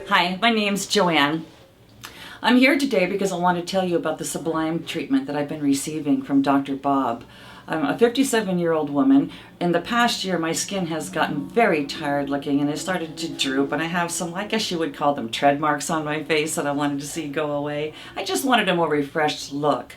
Hi, my name's Joanne. I'm here today because I want to tell you about the Sublime treatment that I've been receiving from Dr. Bob. I'm a 57-year-old woman. In the past year, my skin has gotten very tired looking and it started to droop, and I have some, I guess you would call them tread marks on my face that I wanted to see go away. I just wanted a more refreshed look.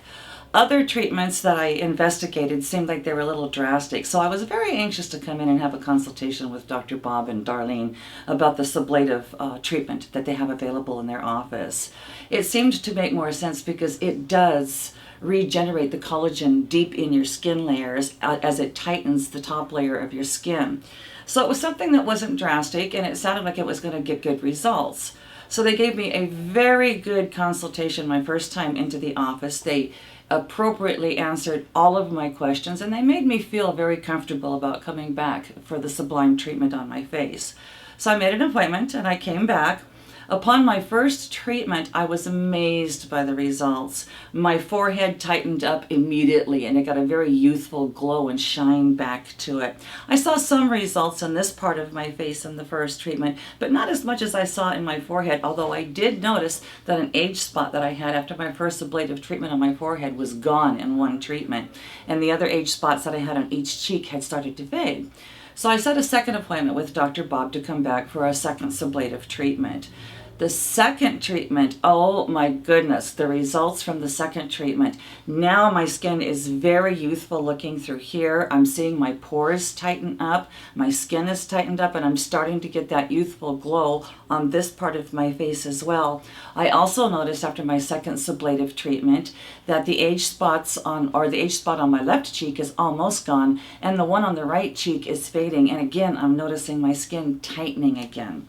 Other treatments that I investigated seemed like they were a little drastic, so I was very anxious to come in and have a consultation with Dr. Bob and Darlene about the sublative treatment that they have available in their office. It seemed to make more sense because it does regenerate the collagen deep in your skin layers as it tightens the top layer of your skin. So it was something that wasn't drastic, and it sounded like it was going to get good results. So they gave me a very good consultation my first time into the office. They appropriately answered all of my questions, and they made me feel very comfortable about coming back for the Sublime treatment on my face. So I made an appointment and I came back. Upon my first treatment, I was amazed by the results. My forehead tightened up immediately and it got a very youthful glow and shine back to it. I saw some results in this part of my face in the first treatment, but not as much as I saw in my forehead, although I did notice that an age spot that I had after my first ablative treatment on my forehead was gone in one treatment, and the other age spots that I had on each cheek had started to fade. So I set a second appointment with Dr. Bob to come back for a second sublative treatment. The second treatment, oh my goodness, the results from the second treatment. Now my skin is very youthful looking through here. I'm seeing my pores tighten up, my skin is tightened up, and I'm starting to get that youthful glow on this part of my face as well. I also noticed after my second sublative treatment that the age spots the age spot on my left cheek is almost gone, and the one on the right cheek is fading. And again, I'm noticing my skin tightening again.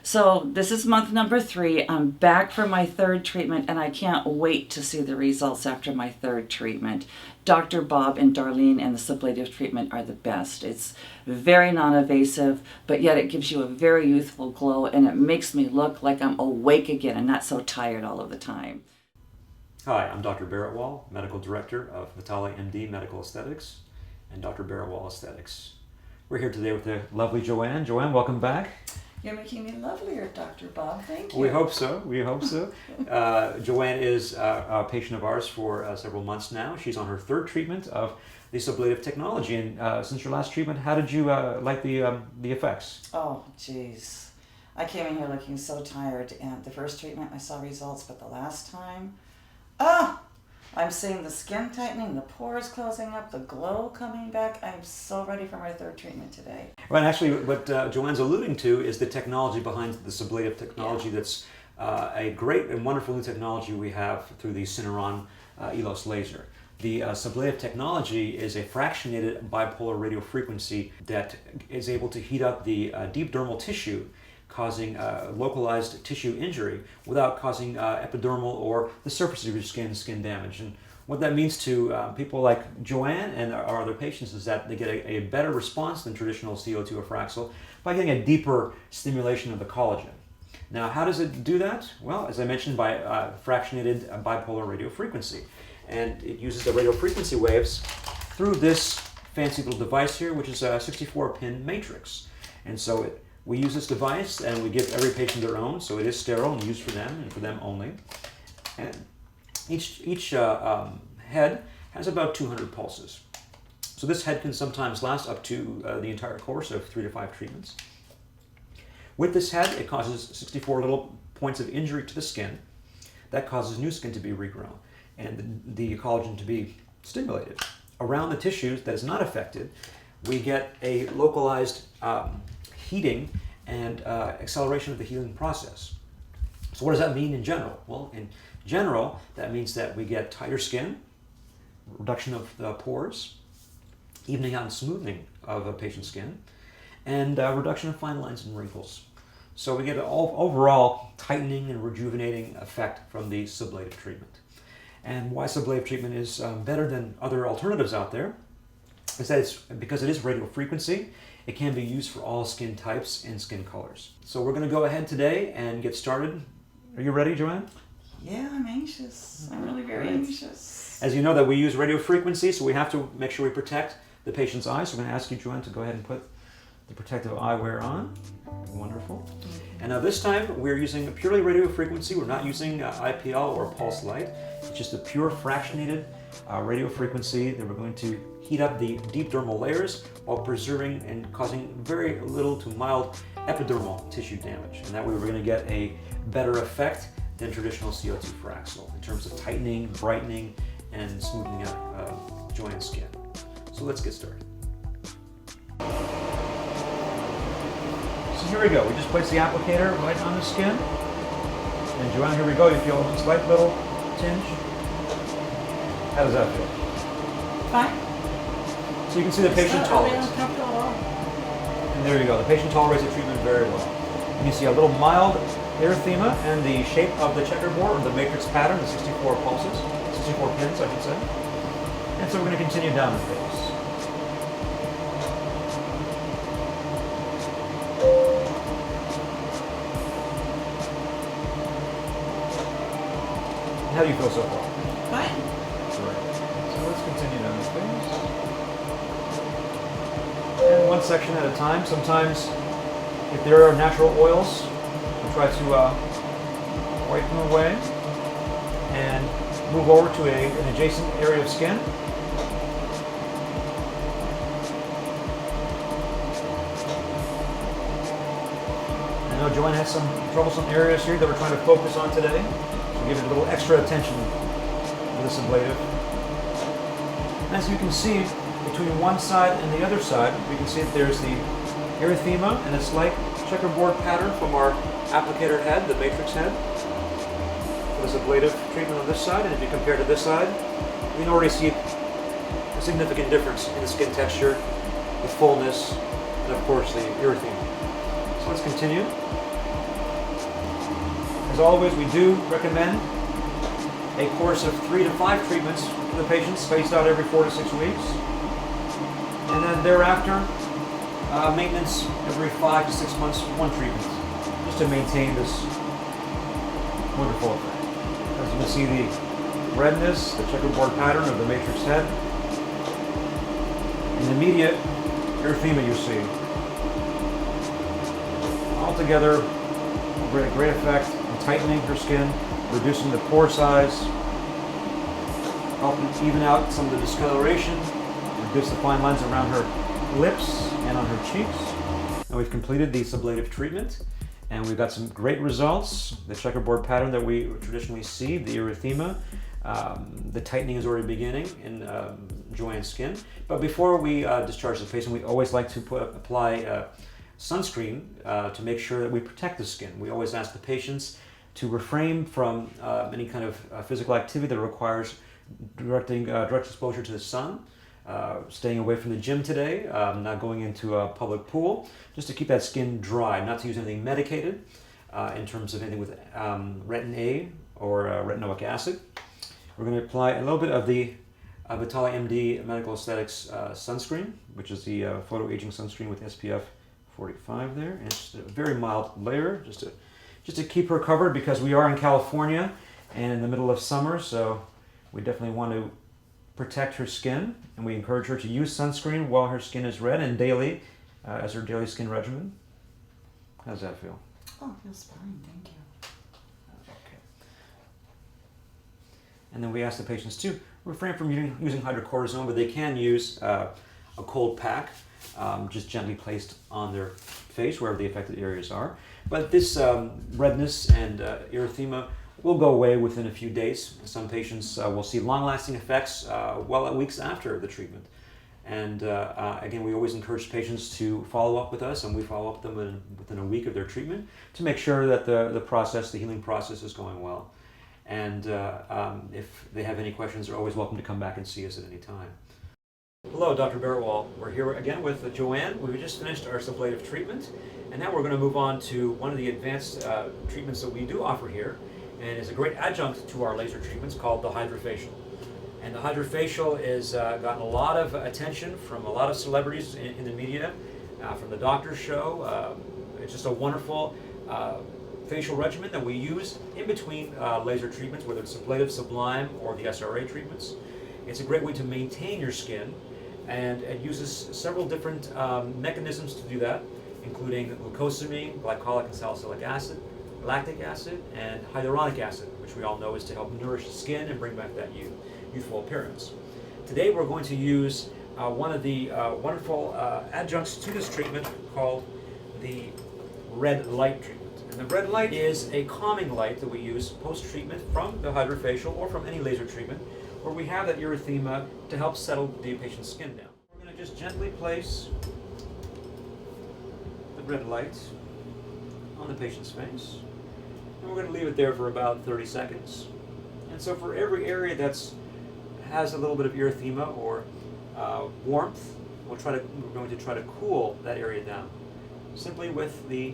So this is month number 3. I'm back for my third treatment, and I can't wait to see the results after my third treatment. Dr. Bob and Darlene and the sublative treatment are the best. It's very non-invasive, but yet it gives you a very youthful glow, and it makes me look like I'm awake again and not so tired all of the time. Hi, I'm Dr. bharatwal, Medical Director of Vitale MD Medical Aesthetics and Dr. bharatwal Aesthetics. We're here today with the lovely Joanne. Joanne, welcome back. You're making me lovelier, Dr. Bob. Thank you. We hope so. We hope so. Joanne is a patient of ours for several months now. She's on her third treatment of the sublative technology. And since your last treatment, how did you like the effects? Oh, geez. I came in here looking so tired, and the first treatment I saw results, but the last time, I'm seeing the skin tightening, the pores closing up, the glow coming back. I'm so ready for my third treatment today. Well, and actually what Joanne's alluding to is the technology behind the sublative technology. That's a great and wonderful new technology we have through the Syneron ELOS laser. The sublative technology is a fractionated bipolar radiofrequency that is able to heat up the deep dermal tissue, causing localized tissue injury without causing epidermal or the surface of your skin damage. And what that means to people like Joanne and our other patients is that they get a better response than traditional CO2 or Fraxel by getting a deeper stimulation of the collagen. Now, how does it do that? Well, as I mentioned, by fractionated bipolar radiofrequency. And it uses the radiofrequency waves through this fancy little device here, which is a 64-pin matrix. And so we use this device and we give every patient their own, so it is sterile and used for them and for them only. And each head has about 200 pulses. So this head can sometimes last up to the entire course of 3 to 5 treatments. With this head, it causes 64 little points of injury to the skin. That causes new skin to be regrown and the collagen to be stimulated. Around the tissues that is not affected, we get a localized heating and acceleration of the healing process. So what does that mean in general? Well, in general, that means that we get tighter skin, reduction of the pores, evening out and smoothing of a patient's skin, and reduction of fine lines and wrinkles. So we get an overall tightening and rejuvenating effect from the sublative treatment. And why sublative treatment is better than other alternatives out there is that it's because it is radiofrequency. It can be used for all skin types and skin colors. So we're going to go ahead today and get started. Are you ready, Joanne? Yeah, I'm anxious. I'm really very anxious. As you know that we use radiofrequency, so we have to make sure we protect the patient's eyes. So we're going to ask you, Joanne, to go ahead and put the protective eyewear on. Wonderful. And now this time we're using purely radio frequency. We're not using IPL or pulse light. It's just a pure fractionated radio frequency that we're going to heat up the deep dermal layers while preserving and causing very little to mild epidermal tissue damage. And that way we're going to get a better effect than traditional CO2 Fraxel in terms of tightening, brightening, and smoothing out Joanne's skin. So let's get started. So here we go. We just place the applicator right on the skin. And Joanne, here we go. You feel a slight little tinge. How does that feel? Fine. So you can see the patient tolerates. And there you go. The patient tolerates the treatment very well. And you see a little mild erythema and the shape of the checkerboard or the matrix pattern, the 64 pulses, 64 pins, I should say. And so we're going to continue down the face. How do you feel so far? Fine. Great. So let's continue down the face. And one section at a time. Sometimes, if there are natural oils, we'll try to wipe them away and move over to an adjacent area of skin. I know Joanne has some troublesome areas here that we're trying to focus on today. Give it a little extra attention with this ablative. As you can see, between one side and the other side, we can see that there's the erythema and a slight checkerboard pattern from our applicator head, the matrix head. For this ablative treatment on this side, and if you compare to this side, you can already see a significant difference in the skin texture, the fullness, and of course the erythema. So let's continue. As always, we do recommend a course of 3 to 5 treatments for the patients, spaced out every 4 to 6 weeks. And then thereafter, maintenance every 5 to 6 months, one treatment, just to maintain this wonderful effect. As you can see, the redness, the checkerboard pattern of the matrix head, and the immediate erythema you see. Altogether, a great effect. Tightening her skin, reducing the pore size, helping even out some of the discoloration, reduce the fine lines around her lips and on her cheeks. And we've completed the ablative treatment, and we've got some great results. The checkerboard pattern that we traditionally see, the erythema, the tightening is already beginning in Joanne's skin. But before we discharge the patient, we always like to apply sunscreen to make sure that we protect the skin. We always ask the patients to refrain from any kind of physical activity that requires direct exposure to the sun, staying away from the gym today, not going into a public pool, just to keep that skin dry, not to use anything medicated in terms of anything with retin A or retinoic acid. We're going to apply a little bit of the Vitale MD Medical Aesthetics sunscreen, which is the photo aging sunscreen with SPF 45 there, and it's just a very mild layer, just to keep her covered, because we are in California and in the middle of summer, so we definitely want to protect her skin, and we encourage her to use sunscreen while her skin is red and daily as her daily skin regimen. How does that feel? Oh, it feels fine, thank you. Okay. And then we ask the patients to refrain from using hydrocortisone, but they can use a cold pack, just gently placed on their face wherever the affected areas are. But this redness and erythema will go away within a few days. Some patients will see long-lasting effects well at weeks after the treatment. And again, we always encourage patients to follow up with us, and we follow up with them within a week of their treatment to make sure that the healing process is going well. And if they have any questions, they're always welcome to come back and see us at any time. Hello, Dr. Bharatwal. We're here again with Joanne. We just finished our ablative treatment, and now we're going to move on to one of the advanced treatments that we do offer here, and is a great adjunct to our laser treatments, called the hydrofacial. And the hydrofacial has gotten a lot of attention from a lot of celebrities in the media, from the doctor's show. It's just a wonderful facial regimen that we use in between laser treatments, whether it's ablative, sublime, or the SRA treatments. It's a great way to maintain your skin And it uses several different mechanisms to do that, including glucosamine, glycolic and salicylic acid, lactic acid, and hyaluronic acid, which we all know is to help nourish the skin and bring back that youthful appearance. Today we're going to use one of the wonderful adjuncts to this treatment called the red light treatment. And the red light is a calming light that we use post-treatment from the hydrofacial or from any laser treatment where we have that erythema to help settle the patient's skin down. We're going to just gently place the red light on the patient's face, and we're going to leave it there for about 30 seconds. And so for every area that's has a little bit of erythema or warmth, we're going to try to cool that area down simply with the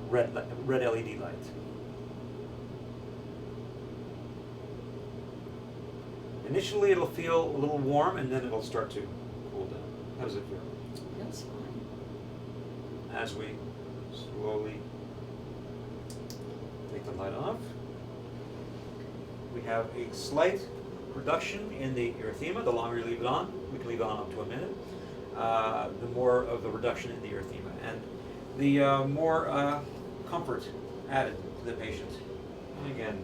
red LED light. Initially it'll feel a little warm and then it'll start to cool down. How does it feel? That's fine. As we slowly take the light off, we have a slight reduction in the erythema. The longer you leave it on, we can leave it on up to a minute, the more of the reduction in the erythema. And the more comfort added to the patient. And again,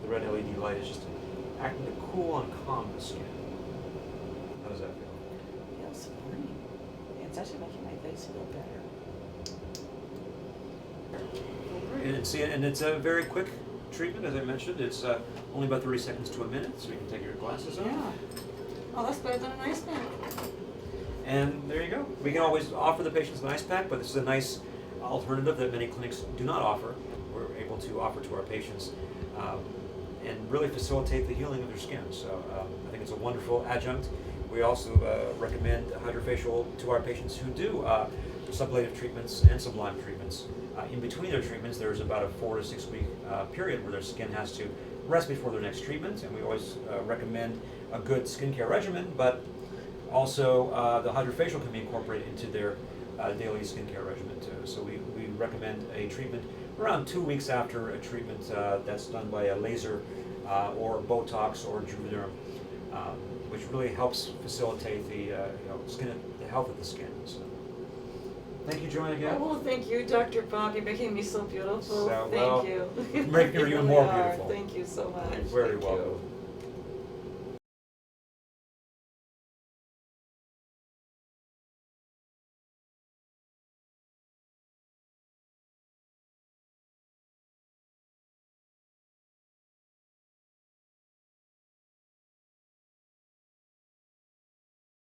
the red LED light is just acting to cool and calm the skin. How does that feel? Feels fine. It's actually making my face feel better. And it's a very quick treatment, as I mentioned. It's only about 30 seconds to a minute, so you can take your glasses off. Yeah. Oh, that's better than an ice pack. And there you go. We can always offer the patients an ice pack, but this is a nice alternative that many clinics do not offer. We're able to offer to our patients and really facilitate the healing of their skin. So I think it's a wonderful adjunct. We also recommend hydrofacial to our patients who do sublative treatments and sublime treatments. In between their treatments, there's about a 4 to 6 week period where their skin has to rest before their next treatment, and we always recommend a good skincare regimen, but also the hydrofacial can be incorporated into their daily skincare regimen too. So we recommend a treatment around 2 weeks after a treatment that's done by a laser or Botox or Juvederm, which really helps facilitate the the health of the skin. So, thank you, Joanne, again. Oh, well, thank you, Dr. Bob. You're making me so beautiful. So, Thank you. Making you You even really more are. beautiful. Thank you so much. You're very Thank welcome. you.